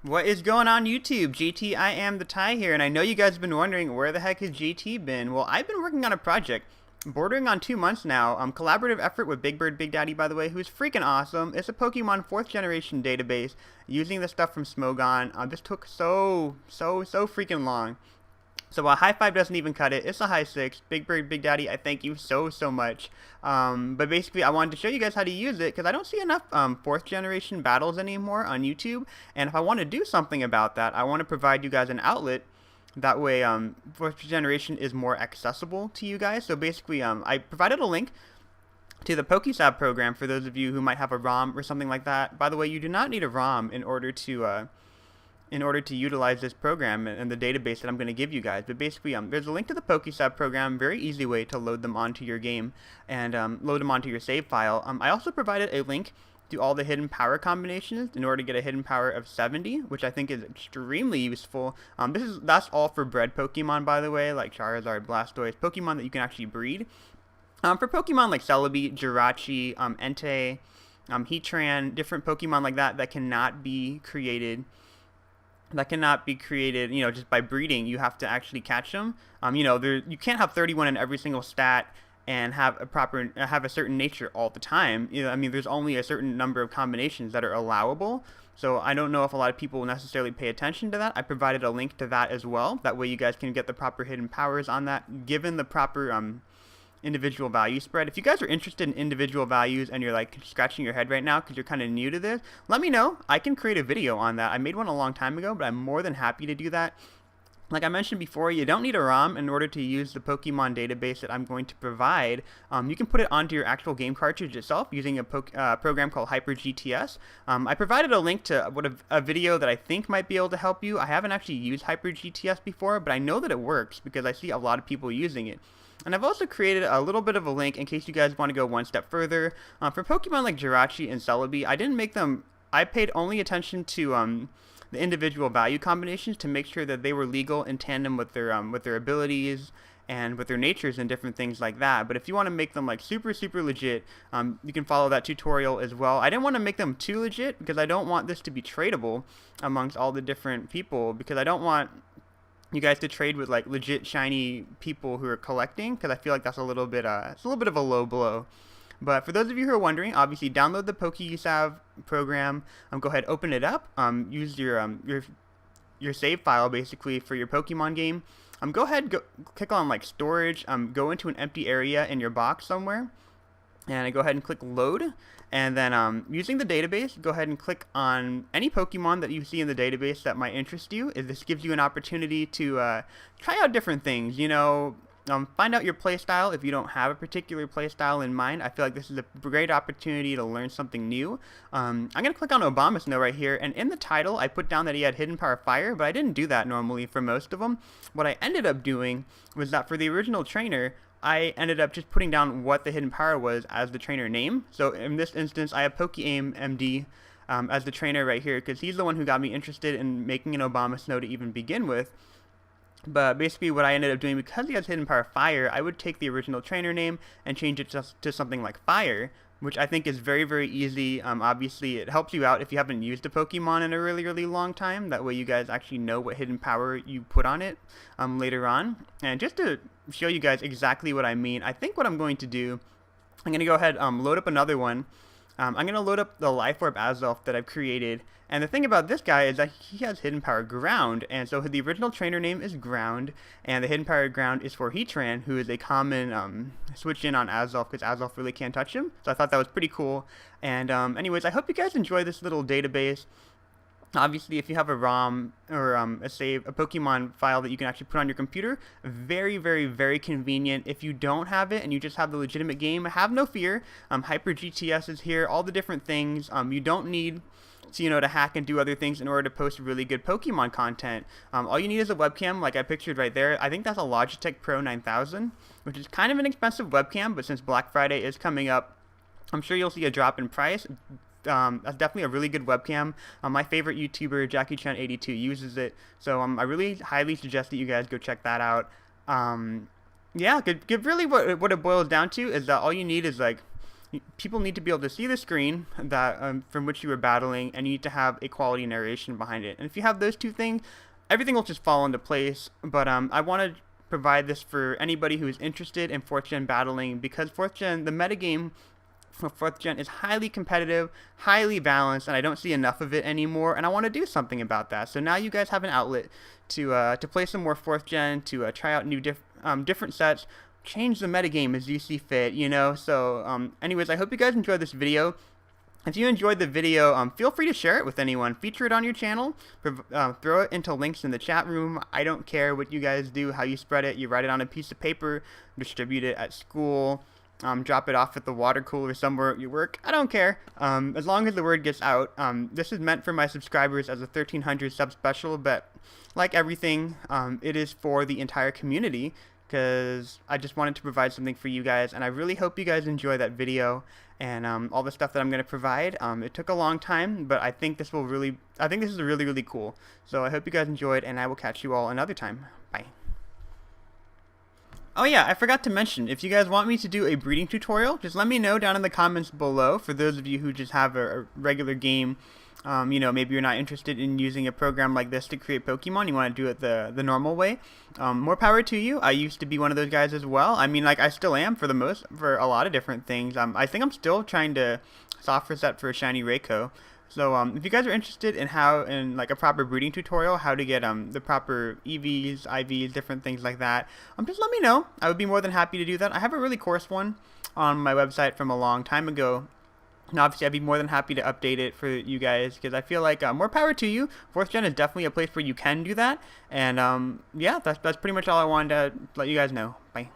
What is going on YouTube? GT, I am the Tie here, and I know you guys have been wondering where the heck has GT been. Well, I've been working on a project bordering on 2 months now. Collaborative effort with Big Bird Big Daddy, by the way, who's freaking awesome. It's a Pokemon 4th generation database using the stuff from Smogon. This took so freaking long. So while high five doesn't even cut it, it's a high six. Big Bird, Big Daddy, I thank you so much. But basically, I wanted to show you guys how to use it because I don't see enough 4th generation battles anymore on YouTube. And if I want to do something about that, I want to provide you guys an outlet. That way, 4th generation is more accessible to you guys. So basically, I provided a link to the PokeSab program for those of you who might have a ROM or something like that. By the way, you do not need a ROM in order to utilize this program and the database that I'm going to give you guys. But basically, there's a link to the PokeSab program, very easy way to load them onto your game and load them onto your save file. I also provided a link to all the hidden power combinations in order to get a hidden power of 70, which I think is extremely useful. That's all for bred Pokemon, by the way, like Charizard, Blastoise, Pokemon that you can actually breed. For Pokemon like Celebi, Jirachi, Entei, Heatran, different Pokemon like that cannot be created. Just by breeding. You have to actually catch them. You can't have 31 in every single stat and have a certain nature all the time. There's only a certain number of combinations that are allowable. So I don't know if a lot of people will necessarily pay attention to that. I provided a link to that as well. That way you guys can get the proper hidden powers on that, given the proper individual value spread. If you guys are interested in individual values and you're like scratching your head right now because you're kind of new to this, let me know. I can create a video on that. I made one a long time ago, but I'm more than happy to do that. Like I mentioned before, you don't need a ROM in order to use the Pokemon database that I'm going to provide. You can put it onto your actual game cartridge itself using a program called HyperGTS. I provided a link to a video that I think might be able to help you. I haven't actually used HyperGTS before, but I know that it works because I see a lot of people using it. And I've also created a little bit of a link in case you guys want to go one step further. For Pokemon like Jirachi and Celebi, I paid only attention to the individual value combinations to make sure that they were legal in tandem with their abilities and with their natures and different things like that. But if you want to make them like super legit, you can follow that tutorial as well. I didn't want to make them too legit because I don't want this to be tradable amongst all the different people, because I don't want you guys to trade with like legit shiny people who are collecting, because I feel like that's a little bit of a low blow. But for those of you who are wondering, obviously download the PokeSab program. Go ahead, open it up. Use your save file basically for your Pokemon game. Go ahead, click on like storage. Go into an empty area in your box somewhere, and go ahead and click load. And then using the database, go ahead and click on any Pokemon that you see in the database that might interest you. This gives you an opportunity to try out different things. Find out your playstyle if you don't have a particular playstyle in mind. I feel like this is a great opportunity to learn something new. I'm going to click on Obama Snow right here, and in the title I put down that he had Hidden Power Fire, but I didn't do that normally for most of them. What I ended up doing was that for the original trainer, I ended up just putting down what the hidden power was as the trainer name. So in this instance, I have PokeAim MD as the trainer right here, because he's the one who got me interested in making an Obama Snow to even begin with. But basically what I ended up doing, because he has hidden power Fire, I would take the original trainer name and change it to something like Fire, which I think is very easy. Obviously it helps you out if you haven't used a Pokemon in a really long time. That way you guys actually know what hidden power you put on it later on. And just to show you guys exactly what I mean, I think what I'm going to do, I'm going to go ahead load up another one. I'm going to load up the Life Orb Azelf that I've created. And the thing about this guy is that he has hidden power Ground, and so the original trainer name is Ground, and the hidden power Ground is for Heatran, who is a common switch in on Azelf, because Azelf really can't touch him. So I thought that was pretty cool. And anyways, I hope you guys enjoy this little database. Obviously, if you have a ROM or a Pokemon file that you can actually put on your computer, very convenient. If you don't have it and you just have the legitimate game, have no fear. HyperGTS is here, all the different things. You don't need to hack and do other things in order to post really good Pokemon content. All you need is a webcam, like I pictured right there. I think that's a Logitech Pro 9000, which is kind of an expensive webcam, but since Black Friday is coming up, I'm sure you'll see a drop in price. That's definitely a really good webcam. My favorite YouTuber, JackieChan82, uses it, so I really highly suggest that you guys go check that out. Yeah, really what it boils down to is that all you need is like people need to be able to see the screen that from which you were battling, and you need to have a quality narration behind it. And if you have those two things, everything will just fall into place. But I want to provide this for anybody who is interested in 4th gen battling, because 4th gen, the metagame for 4th gen is highly competitive, highly balanced, and I don't see enough of it anymore, and I want to do something about that. So now you guys have an outlet to play some more 4th gen, to try out new different sets, change the metagame as you see fit, you know. So anyways, I hope you guys enjoyed this video. If you enjoyed the video, feel free to share it with anyone. Feature it on your channel. Throw it into links in the chat room. I don't care what you guys do, how you spread it. You write it on a piece of paper, distribute it at school, drop it off at the water cooler somewhere at your work. I don't care. As long as the word gets out. This is meant for my subscribers as a 1300 sub special, but like everything, it is for the entire community, because I just wanted to provide something for you guys, and I really hope you guys enjoy that video and all the stuff that I'm going to provide. It took a long time, but I think this is really cool. So I hope you guys enjoyed, and I will catch you all another time. Bye. Oh yeah, I forgot to mention, if you guys want me to do a breeding tutorial, just let me know down in the comments below. For those of you who just have a regular game, you know, maybe you're not interested in using a program like this to create Pokemon, you want to do it the normal way, more power to you. I used to be one of those guys as well. I mean, like, I still am for a lot of different things. I think I'm still trying to soft reset for a shiny Raikou. So if you guys are interested in like a proper breeding tutorial, how to get the proper EVs, IVs, different things like that, just let me know. I would be more than happy to do that. I have a really coarse one on my website from a long time ago. And obviously, I'd be more than happy to update it for you guys, because I feel like more power to you. 4th gen is definitely a place where you can do that. And yeah, that's pretty much all I wanted to let you guys know. Bye.